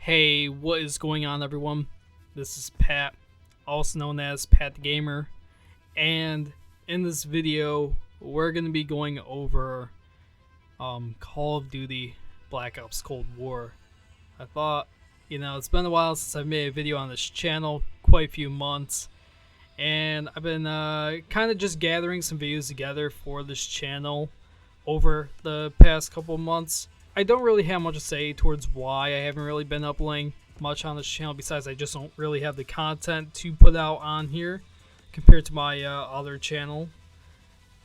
Hey, what is going on, everyone? This is Pat, also known as PatTheGamer, and in this video, we're going to be going over Call of Duty Black Ops Cold War. I thought, it's been a while since I've made a video on this channel, quite a few months, and I've been kind of just gathering some videos together for this channel over the past couple months. I don't really have much to say towards why I haven't really been uploading much on this channel, besides I just don't really have the content to put out on here compared to my other channel,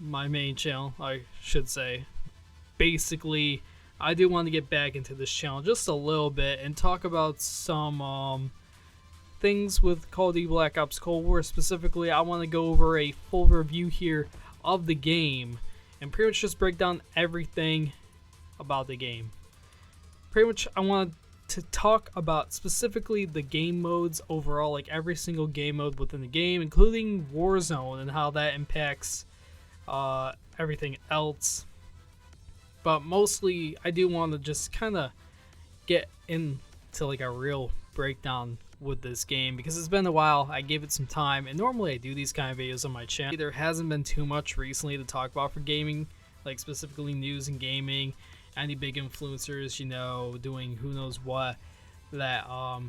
my main channel, I should say. Basically, I do want to get back into this channel just a little bit and talk about some things with Call of Duty Black Ops Cold War. Specifically, I want to go over a full review here of the game and pretty much just break down everything about the game. Pretty much I want to talk about specifically the game modes overall, like every single game mode within the game, including Warzone and how that impacts everything else. But mostly I do want to just kind of get into like a real breakdown with this game, because it's been a while. I gave it some time, and normally I do these kind of videos on my channel. There hasn't been too much recently to talk about for gaming, like specifically news and gaming, any big influencers, doing who knows what, that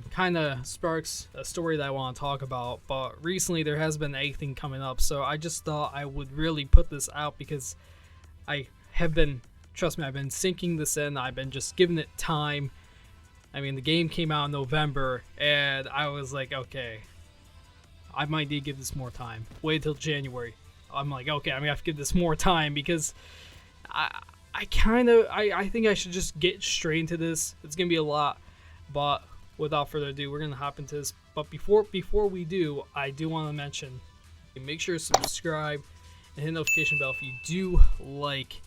kind of sparks a story that I want to talk about. But recently there has been anything coming up, so I just thought I would really put this out, because I have been, trust me, I've been sinking this in. I've been just giving it time. I mean, the game came out in November, and I was like, okay, I might need to give this more time. Wait till January. I'm like, okay, I'm gonna have to give this more time, because I think I should just get straight into this. It's gonna be a lot, but without further ado, we're gonna hop into this. But before we do, I do want to mention, make sure to subscribe and hit the notification bell if you do like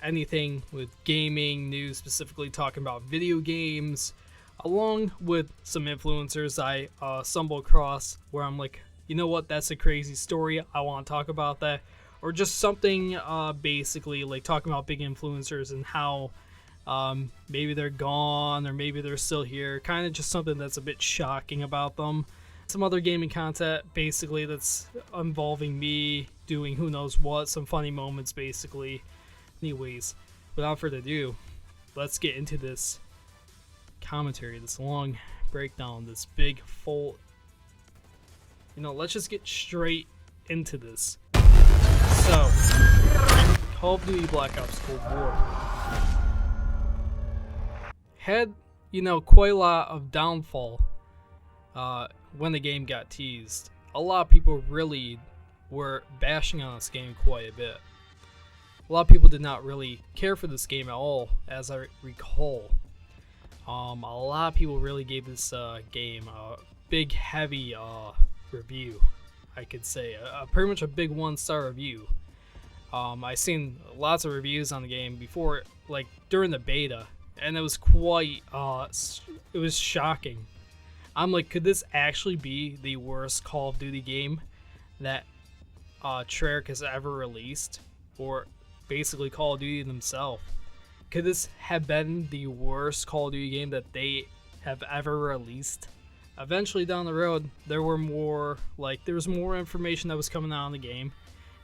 anything with gaming news, specifically talking about video games, along with some influencers I stumble across where I'm like, you know what, that's a crazy story, I want to talk about that. Or just something basically like talking about big influencers and how maybe they're gone or maybe they're still here, kind of just something that's a bit shocking about them. Some other gaming content basically that's involving me doing who knows what, some funny moments basically. Anyways, without further ado, let's get into this commentary, this long breakdown, this big full, let's just get straight into this. So, Call of Duty Black Ops Cold War had, quite a lot of downfall when the game got teased. A lot of people really were bashing on this game quite a bit. A lot of people did not really care for this game at all, as I recall. A lot of people really gave this game a big, heavy review, I could say. Pretty much a big 1-star review. I seen lots of reviews on the game before, like during the beta, and it was quite, it was shocking. I'm like, could this actually be the worst Call of Duty game that Treyarch has ever released? Or basically Call of Duty themselves? Could this have been the worst Call of Duty game that they have ever released? Eventually down the road, there was more information that was coming out on the game,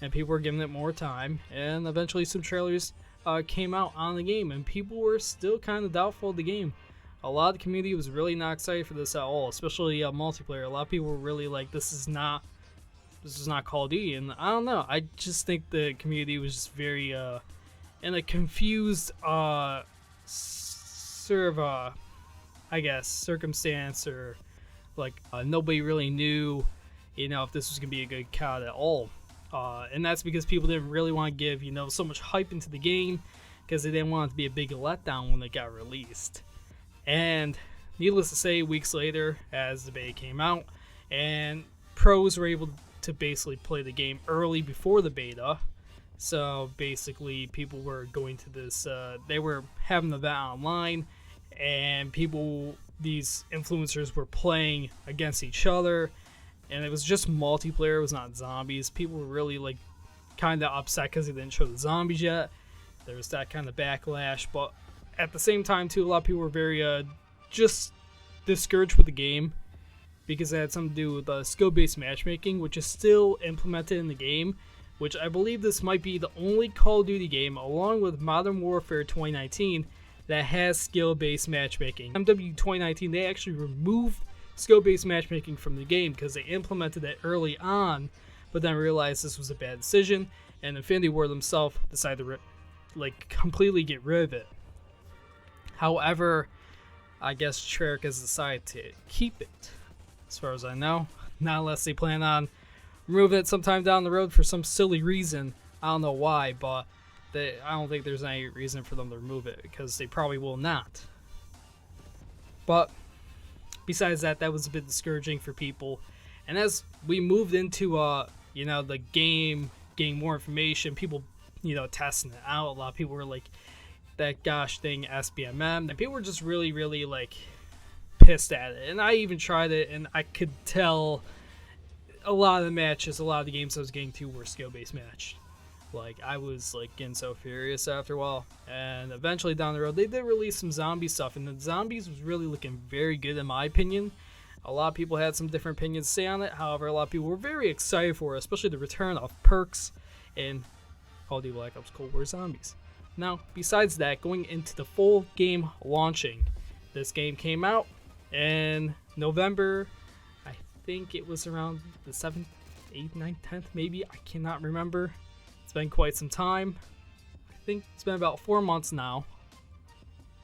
and people were giving it more time, and eventually some trailers came out on the game, and people were still kind of doubtful of the game. A lot of the community was really not excited for this at all, especially multiplayer. A lot of people were really like, this is not Call of Duty, and I don't know, I just think the community was just very in a confused sort of I guess circumstance, or like nobody really knew if this was gonna be a good COD at all, and that's because people didn't really want to give so much hype into the game, because they didn't want it to be a big letdown when it got released. And needless to say, weeks later, as the beta came out and pros were able to basically play the game early before the beta, so basically people were going to this, they were having the event online, and these influencers were playing against each other, and it was just multiplayer, it was not zombies. People were really like kind of upset because they didn't show the zombies yet. There was that kind of backlash, but at the same time too, a lot of people were very just discouraged with the game because it had something to do with skill-based matchmaking, which is still implemented in the game, which I believe this might be the only Call of Duty game, along with Modern Warfare 2019, that has skill-based matchmaking. MW 2019, they actually removed skill-based matchmaking from the game because they implemented it early on, but then realized this was a bad decision, and Infinity Ward themselves decided to completely get rid of it. However, I guess Treyarch has decided to keep it, as far as I know, not unless they plan on removing it sometime down the road for some silly reason. I don't know why, but I don't think there's any reason for them to remove it, because they probably will not. But besides that, that was a bit discouraging for people. And as we moved into the game, getting more information, people testing it out, a lot of people were like, that gosh dang SBMM, and people were just really pissed at it. And I even tried it, and I could tell a lot of the matches, a lot of the games I was getting to were skill-based matched. I was getting so furious after a while. And eventually down the road, they did release some zombie stuff, and the zombies was really looking very good in my opinion. A lot of people had some different opinions to say on it. However, a lot of people were very excited for it, especially the return of perks in Call of Duty Black Ops Cold War Zombies. Now, besides that, going into the full game launching, this game came out in November. I think it was around the 7th, 8th, 9th, 10th, maybe. I cannot remember. It's been quite some time. I think it's been about 4 months now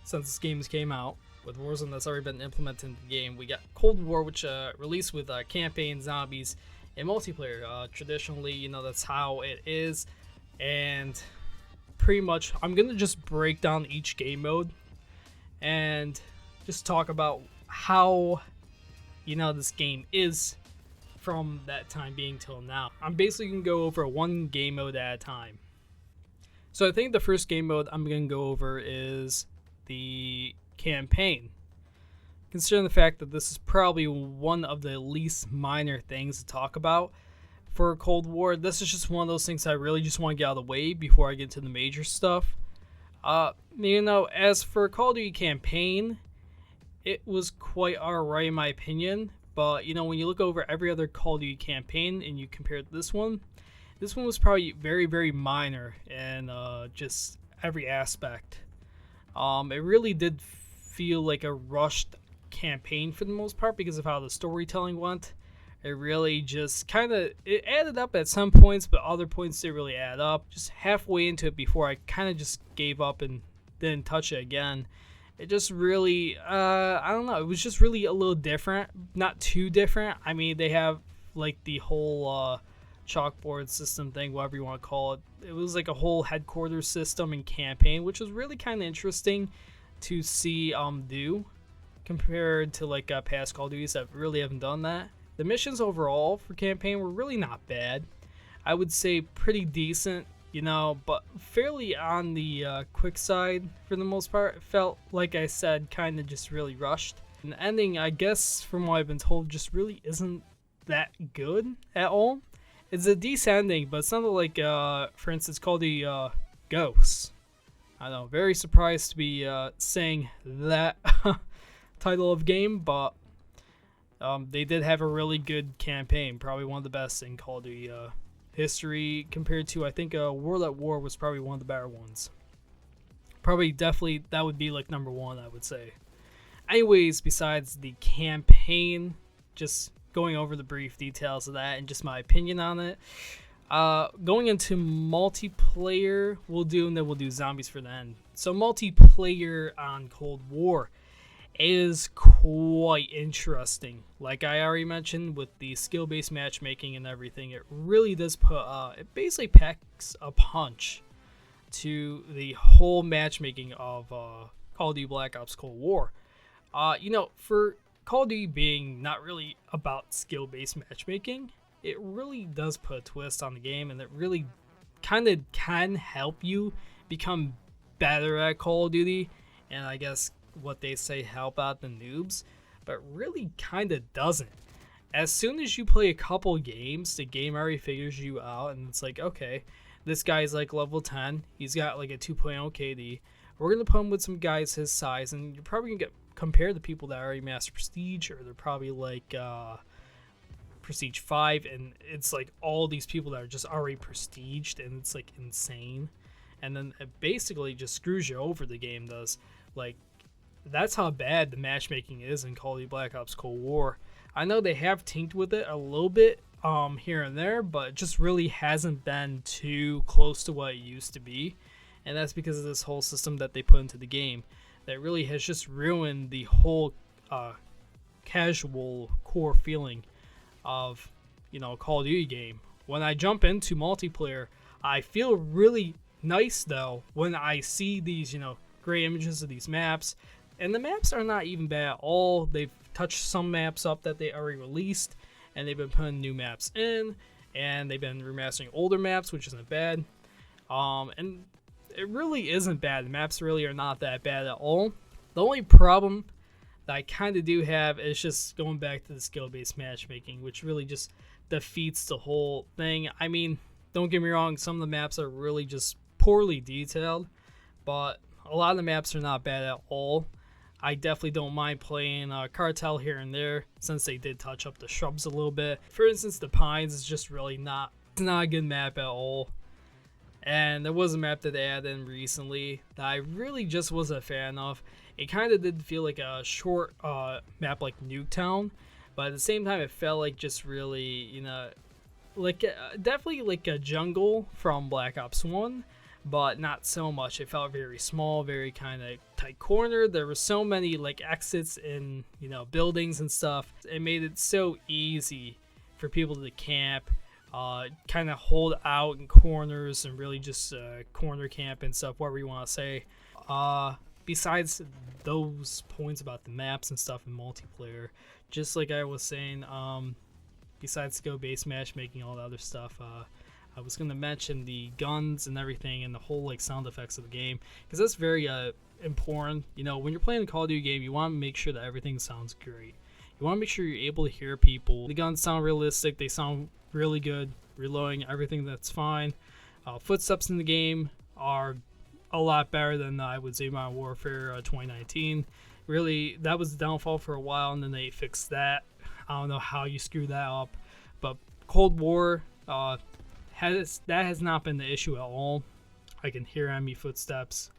since this game came out. With Warzone that's already been implemented in the game, we got Cold War, which released with campaign, zombies, and multiplayer. Traditionally, that's how it is. And pretty much, I'm going to just break down each game mode and just talk about how, this game is from that time being till now. I'm basically going to go over one game mode at a time. So I think the first game mode I'm going to go over is the campaign. Considering the fact that this is probably one of the least minor things to talk about for Cold War, this is just one of those things I really just want to get out of the way before I get into the major stuff. As for Call of Duty campaign, it was quite alright in my opinion, but when you look over every other Call of Duty campaign and you compare it to this one was probably very minor in just every aspect. It really did feel like a rushed campaign for the most part because of how the storytelling went. It really just it added up at some points, but other points didn't really add up. Just halfway into it before I kind of just gave up and didn't touch it again. It just really, I don't know, it was just really a little different. Not too different. I mean, they have the whole chalkboard system thing, whatever you want to call it. It was like a whole headquarters system and campaign, which was really kind of interesting to see do compared to past Call of Duties that really haven't done that. The missions overall for campaign were really not bad. I would say pretty decent, but fairly on the quick side for the most part. It felt, like I said, kind of just really rushed. And the ending, I guess, from what I've been told, just really isn't that good at all. It's a decent ending, but it's not like, for instance, called the Ghosts. I know, very surprised to be saying that title of game, but they did have a really good campaign, probably one of the best in Call of Duty history compared to, I think, World at War was probably one of the better ones. Definitely, that would be number one, I would say. Anyways, besides the campaign, just going over the brief details of that and just my opinion on it. Going into multiplayer, and then we'll do zombies for the end. So multiplayer on Cold War is quite interesting. Like I already mentioned, with the skill-based matchmaking and everything, it really does put, it basically packs a punch to the whole matchmaking of Call of Duty Black Ops Cold War. For Call of Duty being not really about skill-based matchmaking, it really does put a twist on the game, and it really kind of can help you become better at Call of Duty, and I guess what they say, help out the noobs, but really kind of doesn't. As soon as you play a couple games, the game already figures you out, and it's like, okay, this guy's level 10, he's got a 2.0 KD, we're going to put him with some guys his size, and you're probably going to get compare the people that already master Prestige, or they're probably like Prestige 5, and it's like all these people that are just already prestiged, and it's like insane. And then it basically just screws you over, the game does. Like, that's how bad the matchmaking is in Call of Duty Black Ops Cold War. I know they have tinkered with it a little bit here and there, but it just really hasn't been too close to what it used to be. And that's because of this whole system that they put into the game that really has just ruined the whole casual core feeling of, you know, a Call of Duty game. When I jump into multiplayer, I feel really nice though when I see these, you know, great images of these maps, and the maps are not even bad at all. They've touched some maps up that they already released, and they've been putting new maps in, and they've been remastering older maps, which isn't bad. And it really isn't bad. The maps really are not that bad at all. The only problem that I kind of do have is just going back to the skill-based matchmaking, which really just defeats the whole thing. I mean, don't get me wrong, some of the maps are really just poorly detailed, but a lot of the maps are not bad at all. I definitely don't mind playing Cartel here and there, since they did touch up the shrubs a little bit. For instance, the Pines is just really not a good map at all. And there was a map that they added in recently that I really just wasn't a fan of. It kind of did feel like a short map like Nuketown, but at the same time it felt like just really, you know, like definitely like a jungle from Black Ops 1, but not so much. It felt very small, very kind of tight corner. There were so many like exits in, you know, buildings and stuff. It made it so easy for people to camp, kind of hold out in corners and really just corner camp and stuff, whatever you want to say. Besides those points about the maps and stuff in multiplayer, just like I was saying, besides skill-based matchmaking, all the other stuff, I was going to mention the guns and everything and the whole like sound effects of the game, because that's very important. You know, when you're playing a Call of Duty game, you want to make sure that everything sounds great. You want to make sure you're able to hear people. The guns sound realistic. They sound really good. Reloading, everything, that's fine. Footsteps in the game are a lot better than I would say Modern Warfare 2019. Really, that was the downfall for a while, and then they fixed that. I don't know how you screw that up, but Cold War has not been the issue at all. I can hear enemy footsteps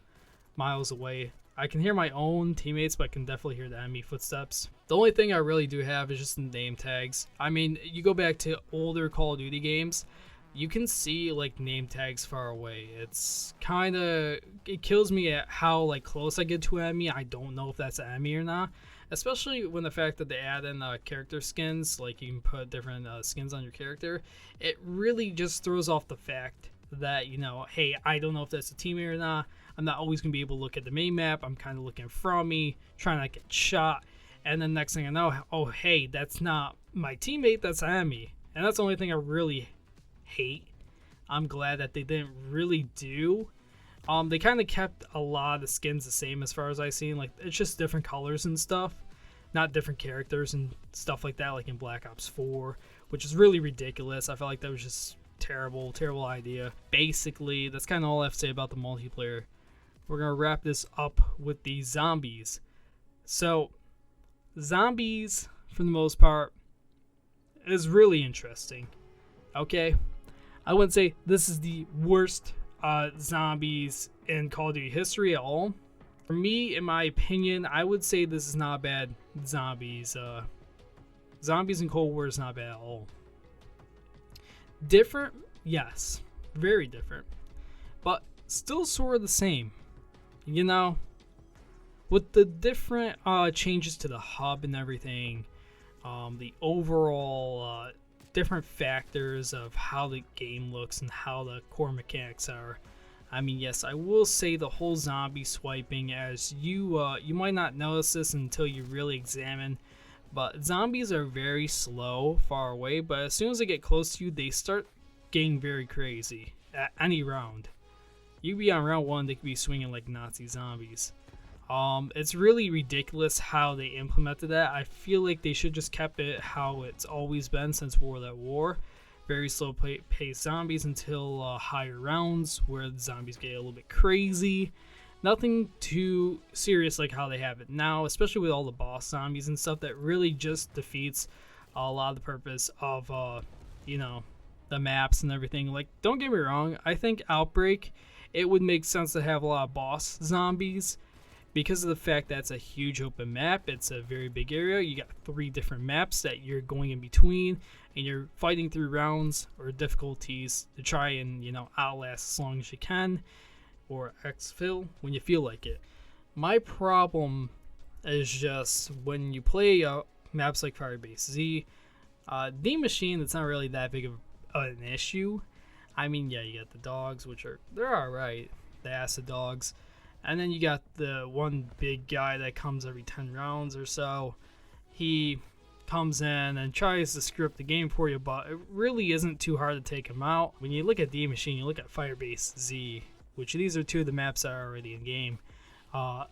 miles away. I can hear my own teammates, but I can definitely hear the enemy footsteps. The only thing I really do have is just the name tags. I mean, you go back to older Call of Duty games, you can see like name tags far away. It's kind of, it kills me at how like close I get to an enemy. I don't know if that's an enemy or not, especially when the fact that they add in character skins, like you can put different skins on your character. It really just throws off the fact that, you know, hey, I don't know if that's a teammate or not. I'm not always gonna be able to look at the main map. I'm kind of looking from me, trying not to get shot, and then next thing I know, oh hey, that's not my teammate, that's an enemy. And that's the only thing I really hate. I'm glad that they didn't really do. They kind of kept a lot of the skins the same as far as I've seen. Like, it's just different colors and stuff, not different characters and stuff like that, like in Black Ops 4, which is really ridiculous. I felt like that was just terrible idea. Basically, that's kind of all I have to say about the multiplayer. We're gonna wrap this up with the zombies. So, zombies, for the most part, is really interesting. Okay, I wouldn't say this is the worst zombies in Call of Duty history at all. For me, in my opinion, I would say this is not bad zombies. Zombies in Cold War is not bad at all. Different, yes, very different, but still sort of the same. You know, with the different changes to the hub and everything, the overall different factors of how the game looks and how the core mechanics are. I mean, yes, I will say the whole zombie swiping, as you might not notice this until you really examine, but zombies are very slow far away, but as soon as they get close to you, they start getting very crazy at any round. You could be on round 1, they could be swinging like Nazi zombies. It's really ridiculous how they implemented that. I feel like they should just kept it how it's always been since World at War. Very slow paced zombies until higher rounds where the zombies get a little bit crazy. Nothing too serious like how they have it now, especially with all the boss zombies and stuff that really just defeats a lot of the purpose of, the maps and everything. Like, don't get me wrong, I think Outbreak, it would make sense to have a lot of boss zombies because of the fact that it's a huge open map. It's a very big area. You got 3 different maps that you're going in between, and you're fighting through rounds or difficulties to try and, outlast as long as you can, or exfil when you feel like it. My problem is just when you play maps like Firebase Z, D Machine, it's not really that big of an issue. I mean, yeah, you got the dogs, which they're alright, the acid dogs, and then you got the one big guy that comes every 10 rounds or so. He comes in and tries to screw up the game for you, but it really isn't too hard to take him out. When you look at D Machine, you look at Firebase Z, which these are 2 of the maps that are already in game. A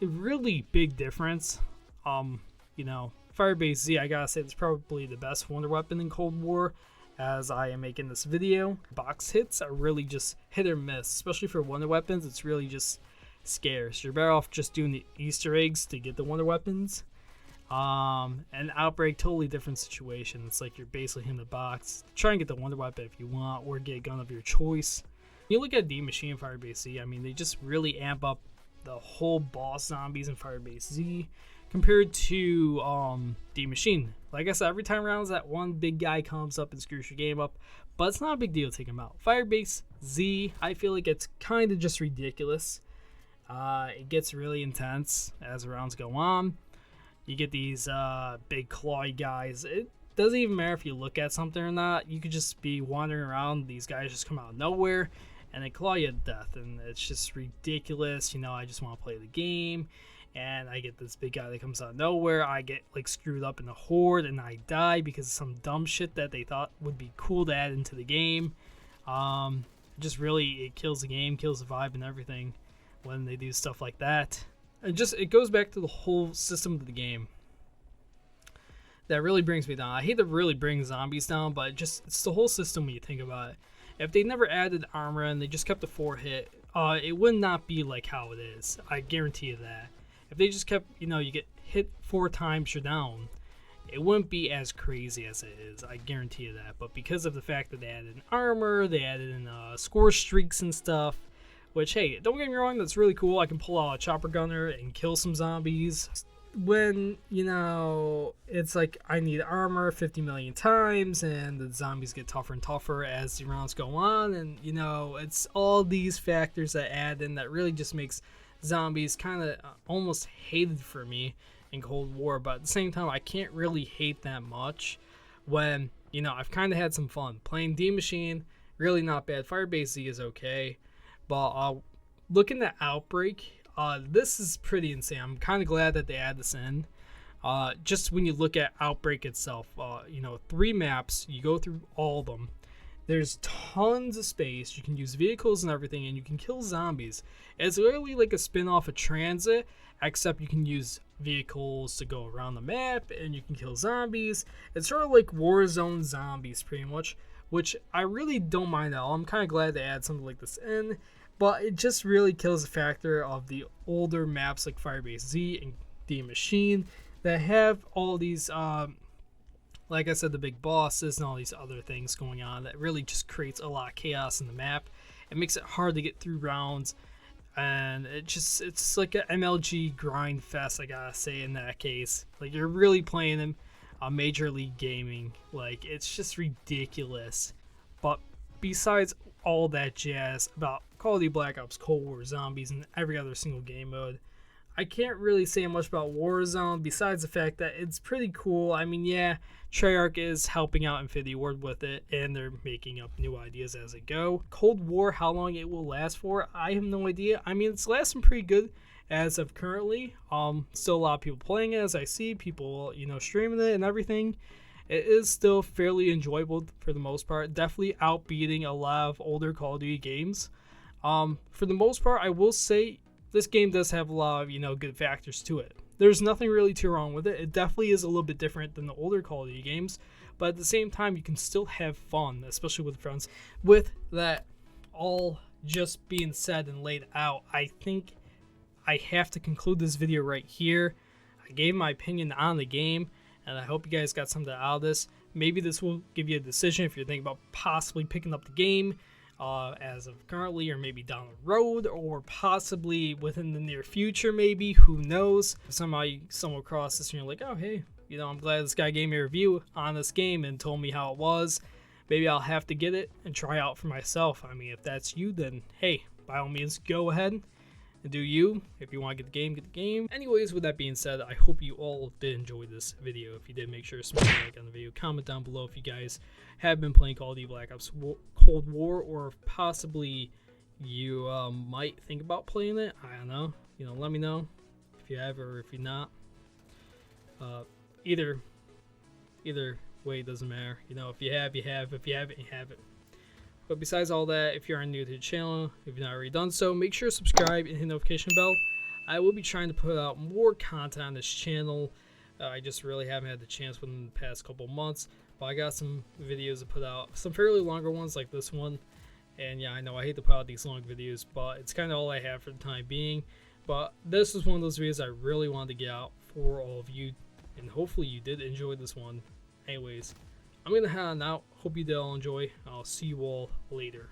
really big difference. Firebase Z, I gotta say, it's probably the best wonder weapon in Cold War as I am making this video. Box hits are really just hit or miss, especially for wonder weapons. It's really just scarce. You're better off just doing the Easter eggs to get the wonder weapons. And Outbreak, totally different situation. It's like you're basically in the box. Try and get the wonder weapon if you want, or get a gun of your choice. You look at D Machine and Firebase Z, I mean, they just really amp up the whole boss zombies in Firebase Z compared to D Machine. Like I said, every time around that one big guy comes up and screws your game up, but it's not a big deal to take him out. Firebase Z, I feel like it's kind of just ridiculous. It gets really intense as the rounds go on. You get these big clawy guys. It doesn't even matter if you look at something or not. You could just be wandering around. These guys just come out of nowhere and they claw you to death, and it's just ridiculous. I just want to play the game, and I get this big guy that comes out of nowhere. I get screwed up in the horde and I die because of some dumb shit that they thought would be cool to add into the game. Just really, it kills the game, kills the vibe and everything when they do stuff like that. It goes back to the whole system of the game that really brings me down. I hate to really bring zombies down, but it's the whole system when you think about it. If they never added armor and they just kept the 4-hit, it would not be like how it is. I guarantee you that. If they just kept, you get hit 4 times, you're down, it wouldn't be as crazy as it is. I guarantee you that. But because of the fact that they added in armor, they added in score streaks and stuff, which, hey, don't get me wrong, that's really cool. I can pull out a chopper gunner and kill some zombies. When, it's like I need armor 50 million times and the zombies get tougher and tougher as the rounds go on. And, it's all these factors that add in that really just makes zombies kind of almost hated for me in Cold War. But at the same time, I can't really hate that much when, I've kind of had some fun. Playing D Machine, really not bad. Firebase Z is okay. But looking at Outbreak, this is pretty insane. I'm kind of glad that they add this in. Just when you look at Outbreak itself, 3 maps, you go through all of them. There's tons of space. You can use vehicles and everything, and you can kill zombies. It's literally like a spin-off of Transit, except you can use vehicles to go around the map, and you can kill zombies. It's sort of like Warzone zombies, pretty much, which I really don't mind at all. I'm kind of glad they add something like this in. But it just really kills the factor of the older maps like Firebase Z and D Machine that have all these, like I said, the big bosses and all these other things going on that really just creates a lot of chaos in the map. It makes it hard to get through rounds, and it's like an MLG grind fest, I gotta say, in that case. Like, you're really playing them on Major League Gaming. Like, it's just ridiculous. But besides all that jazz about Call of Duty Black Ops, Cold War, Zombies, and every other single game mode, I can't really say much about Warzone besides the fact that it's pretty cool. I mean, yeah, Treyarch is helping out Infinity Ward with it, and they're making up new ideas as they go. Cold War, how long it will last for, I have no idea. I mean, it's lasting pretty good as of currently. Still a lot of people playing it, as I see people, streaming it and everything. It is still fairly enjoyable for the most part. Definitely outbeating a lot of older Call of Duty games. For the most part, I will say this game does have a lot of, good factors to it. There's nothing really too wrong with it. It definitely is a little bit different than the older Call of Duty games, but at the same time, you can still have fun, especially with friends. With that all just being said and laid out, I think I have to conclude this video right here. I gave my opinion on the game, and I hope you guys got something out of this. Maybe this will give you a decision if you're thinking about possibly picking up the game as of currently, or maybe down the road, or possibly within the near future, maybe. Who knows? If somehow you stumble across this and you're like, oh, hey, you know, I'm glad this guy gave me a review on this game and told me how it was. Maybe I'll have to get it and try out for myself. I mean, if that's you, then hey, by all means, go ahead and do you. If you want to get the game, get the game. Anyways, with that being said, I hope you all did enjoy this video. If you did, make sure to smash a like on the video. Comment down below if you guys have been playing Call of Duty Black Ops Cold War, or if possibly you might think about playing it. I don't know. You know, let me know if you have or if you're not. Either way, it doesn't matter. You know, if you have, you have. If you haven't, you haven't. But besides all that, if you are new to the channel, if you've not already done so, make sure to subscribe and hit the notification bell. I will be trying to put out more content on this channel. I just really haven't had the chance within the past couple months. But I got some videos to put out, some fairly longer ones like this one. And yeah, I know I hate to put out these long videos, but it's kind of all I have for the time being. But this is one of those videos I really wanted to get out for all of you, and hopefully you did enjoy this one. Anyways, I'm gonna head on out. Hope you did all enjoy. I'll see you all later.